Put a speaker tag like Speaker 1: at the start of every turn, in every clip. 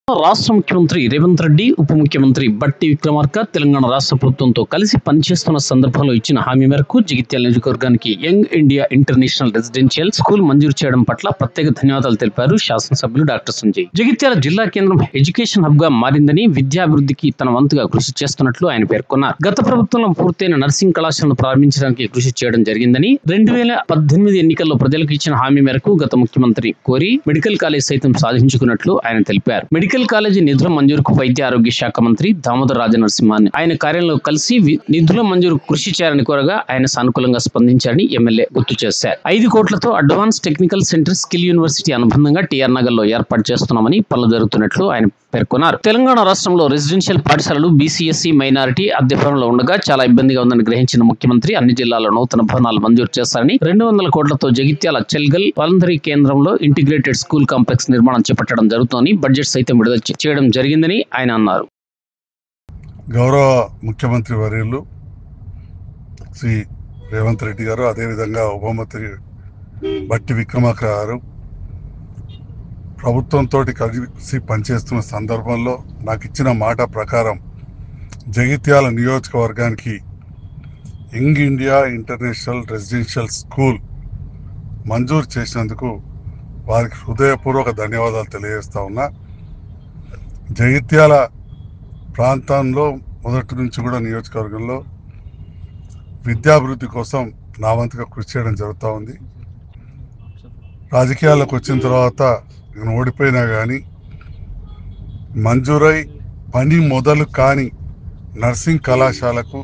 Speaker 1: రాష్ట్ర ముఖ్యమంత్రి రేవంత్ రెడ్డి, ఉప ముఖ్యమంత్రి బట్టి విక్రమార్క తెలంగాణ రాష్ట్ర ప్రభుత్వంతో కలిసి పనిచేస్తున్న సందర్భంలో ఇచ్చిన హామీ మేరకు జగిత్యాల నియోజకవర్గానికి young India international residential school మంజూరు చేయడం పట్ల ప్రత్యేక ధన్యవాదాలు తెలిపారు శాసనసభ్యులు డాక్టర్ సంజయ్. జగిత్యాల జిల్లా కేంద్రం ఎడ్యుకేషన్ హబ్ గా మారిందని, విద్యాభివృద్ధికి తన వంతుగా కృషి చేస్తున్నట్లు ఆయన పేర్కొన్నారు. గత ప్రభుత్వంలో పూర్తయిన నర్సింగ్ కళాశాలను ప్రారంభించడానికి కృషి చేయడం జరిగిందని, 2018 ఎన్నికల్లో ప్రజలకు ఇచ్చిన హామీ మేరకు గత ముఖ్యమంత్రి కోరి మెడికల్ కాలేజ్ సైతం సాధించుకున్నట్లు ఆయన తెలిపారు. మెడికల్ కాలేజీ నిధుల మంజూరుకు వైద్య ఆరోగ్య శాఖ మంత్రి దామోదర రాజనరసింహాన్ని ఆయన కార్యాలయంలో కలిసి నిధుల మంజూరు కృషి చేయాలని కోరగా ఆయన సానుకూలంగా స్పందించారని ఎమ్మెల్యే గుర్తు చేశారు. 5 కోట్లతో advance technical centre skill university అనుబంధంగా టీఆర్ నగర్ లో ఏర్పాటు చేస్తున్నామని పనులు జరుగుతున్నట్లు ఆయన పేర్కొన్నారు. తెలంగాణ రాష్ట్రంలో రెసిడెన్షియల్ పాఠశాలలు బీసీఎస్సీ మైనారిటీ అద్దెపురంలో ఉండగా చాలా ఇబ్బందిగా ఉందని గ్రహించిన ముఖ్యమంత్రి అన్ని జిల్లాల్లో నూతన భవనాలు మంజూరు చేస్తారని, 200 కోట్లతో జగిత్యాల చెల్గల్ వాలంటరీ కేంద్రంలో ఇంటిగ్రేటెడ్ స్కూల్ కాంప్లెక్స్ నిర్మాణం చేపట్టడం జరుగుతోంది, బడ్జెట్ సైతం విడుదల చేయడం జరిగిందని ఆయన అన్నారు.
Speaker 2: గౌరవ ముఖ్యమంత్రి వర్యులు శ్రీ రేవంత్ రెడ్డి గారు, అదేవిధంగా ఉప మంత్రి బట్టి విక్రమార్క గారు ప్రభుత్వంతో కలిసి పనిచేస్తున్న సందర్భంలో నాకు ఇచ్చిన మాట ప్రకారం జగిత్యాల నియోజకవర్గానికి young India international residential school మంజూరు చేసినందుకు వారికి హృదయపూర్వక ధన్యవాదాలు తెలియజేస్తా ఉన్నా. జగిత్యాల ప్రాంతంలో మొదటి నుంచి కూడా నియోజకవర్గంలో విద్యాభివృద్ధి కోసం నా వంతుగా కృషి చేయడం జరుగుతూ ఉంది. రాజకీయాల్లోకి వచ్చిన తర్వాత నేను ఓడిపోయినా కానీ మంజూరై పని మొదలు కాని నర్సింగ్ కళాశాలకు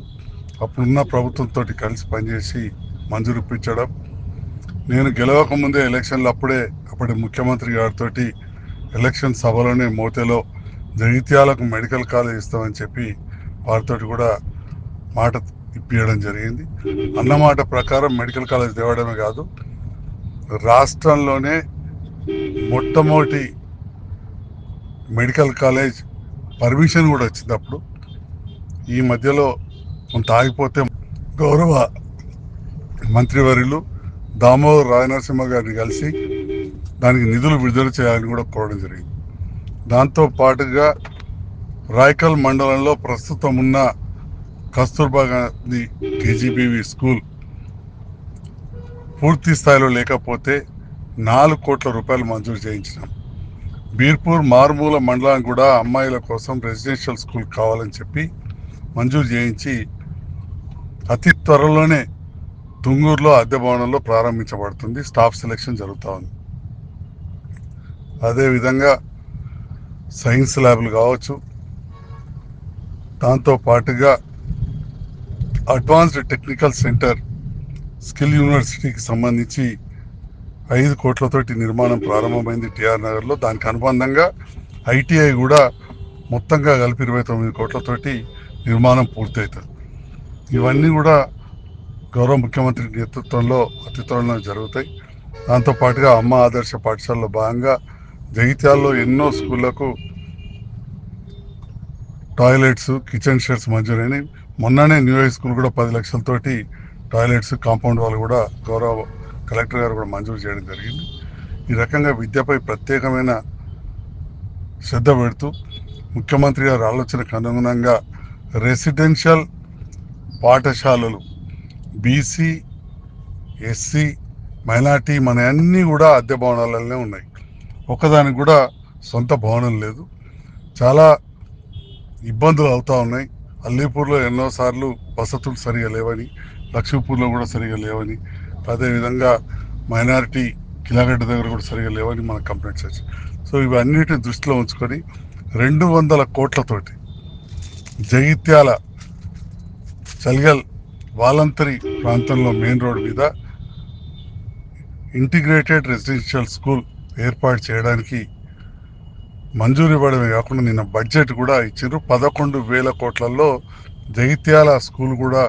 Speaker 2: అప్పుడున్న ప్రభుత్వంతో కలిసి పనిచేసి మంజూరు ఇప్పించడం, నేను గెలవకముందే ఎలక్షన్లు అప్పటి ముఖ్యమంత్రి గారితో ఎలక్షన్ సభలోనే మోతేలో జగిత్యాలకు మెడికల్ కాలేజ్ ఇస్తామని చెప్పి వారితో కూడా మాట ఇప్పించడం జరిగింది. అన్నమాట ప్రకారం మెడికల్ కాలేజ్ తేవడమే కాదు, రాష్ట్రంలోనే మొట్టమొదటి మెడికల్ కాలేజ్ పర్మిషన్ కూడా వచ్చింది. అప్పుడు ఈ మధ్యలో కొంత ఆగిపోతే గౌరవ మంత్రివర్యులు దామోదర రాజనరసింహ గారిని కలిసి దానికి నిధులు విడుదల చేయాలని కూడా కోరడం జరిగింది. దాంతో పాటుగా రాయకల్ మండలంలో ప్రస్తుతం ఉన్న కస్తూర్బా గాంధీ కేజీబీవీ స్కూల్ పూర్తి స్థాయిలో లేకపోతే 4 కోట్ల రూపాయలు మంజూరు చేయించినాం. బీర్పూర్ మారుమూల మండలానికి కూడా అమ్మాయిల కోసం రెసిడెన్షియల్ స్కూల్ కావాలని చెప్పి మంజూరు చేయించి అతి త్వరలోనే తుంగూరులో అద్దె భవనంలో ప్రారంభించబడుతుంది. స్టాఫ్ సెలెక్షన్ జరుగుతూ ఉంది. అదేవిధంగా సైన్స్ ల్యాబ్లు కావచ్చు, దాంతో పాటుగా అడ్వాన్స్డ్ టెక్నికల్ సెంటర్ స్కిల్ యూనివర్సిటీకి సంబంధించి 5 కోట్లతోటి నిర్మాణం ప్రారంభమైంది టీఆర్ నగర్లో. దానికి అనుబంధంగా ఐటీఐ కూడా మొత్తంగా కలిపి 29 కోట్లతోటి నిర్మాణం పూర్తవుతుంది. ఇవన్నీ కూడా గౌరవ ముఖ్యమంత్రి నేతృత్వంలో అతి త్వరలో జరుగుతాయి. దాంతోపాటుగా అమ్మ ఆదర్శ పాఠశాలలో భాగంగా జగిత్యాలలో ఎన్నో స్కూళ్లకు టాయిలెట్స్, కిచెన్ షెడ్స్ మంజూరైనవి. మొన్ననే న్యూ హై స్కూల్ కూడా 10 లక్షలతోటి టాయిలెట్స్, కాంపౌండ్ వాళ్ళు కూడా గౌరవ కలెక్టర్ గారు కూడా మంజూరు చేయడం జరిగింది. ఈ రకంగా విద్యపై ప్రత్యేకమైన శ్రద్ధ పెడుతూ ముఖ్యమంత్రి గారి ఆలోచనకు అనుగుణంగా రెసిడెన్షియల్ పాఠశాలలు బీసీ, ఎస్సీ, మైనార్టీ మన అన్నీ కూడా అద్దె భవనాలనే ఉన్నాయి. ఒకదానికి కూడా సొంత భవనం లేదు. చాలా ఇబ్బందులు అవుతూ ఉన్నాయి. అల్లీపూర్లో ఎన్నోసార్లు వసతులు సరిగా లేవని, లక్ష్మీపూర్లో కూడా సరిగా లేవని, అదేవిధంగా మైనారిటీ కిలాగడ్డ దగ్గర కూడా సరిగా లేవని మన కంప్లైంట్స్ వచ్చాయి. సో ఇవన్నిటిని దృష్టిలో ఉంచుకొని 200 కోట్లతోటి జగిత్యాల చల్గల్ వాలంటరీ ప్రాంతంలో మెయిన్ రోడ్ మీద ఇంటిగ్రేటెడ్ రెసిడెన్షియల్ స్కూల్ ఏర్పాటు చేయడానికి మంజూరు ఇవ్వడమే కాకుండా నిన్న బడ్జెట్ కూడా ఇచ్చారు. 11,000 కోట్లలో జగిత్యాల స్కూల్ కూడా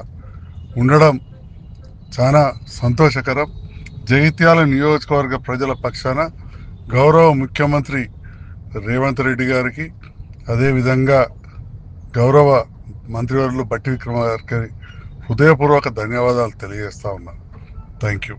Speaker 2: ఉండడం చాలా సంతోషకరం. జగిత్యాల నియోజకవర్గ ప్రజల పక్షాన గౌరవ ముఖ్యమంత్రి రేవంత్ రెడ్డి గారికి, అదేవిధంగా గౌరవ మంత్రివర్యులు బట్టి విక్రమార్క గారికి హృదయపూర్వక ధన్యవాదాలు తెలియజేస్తా ఉన్నాను. Thank you.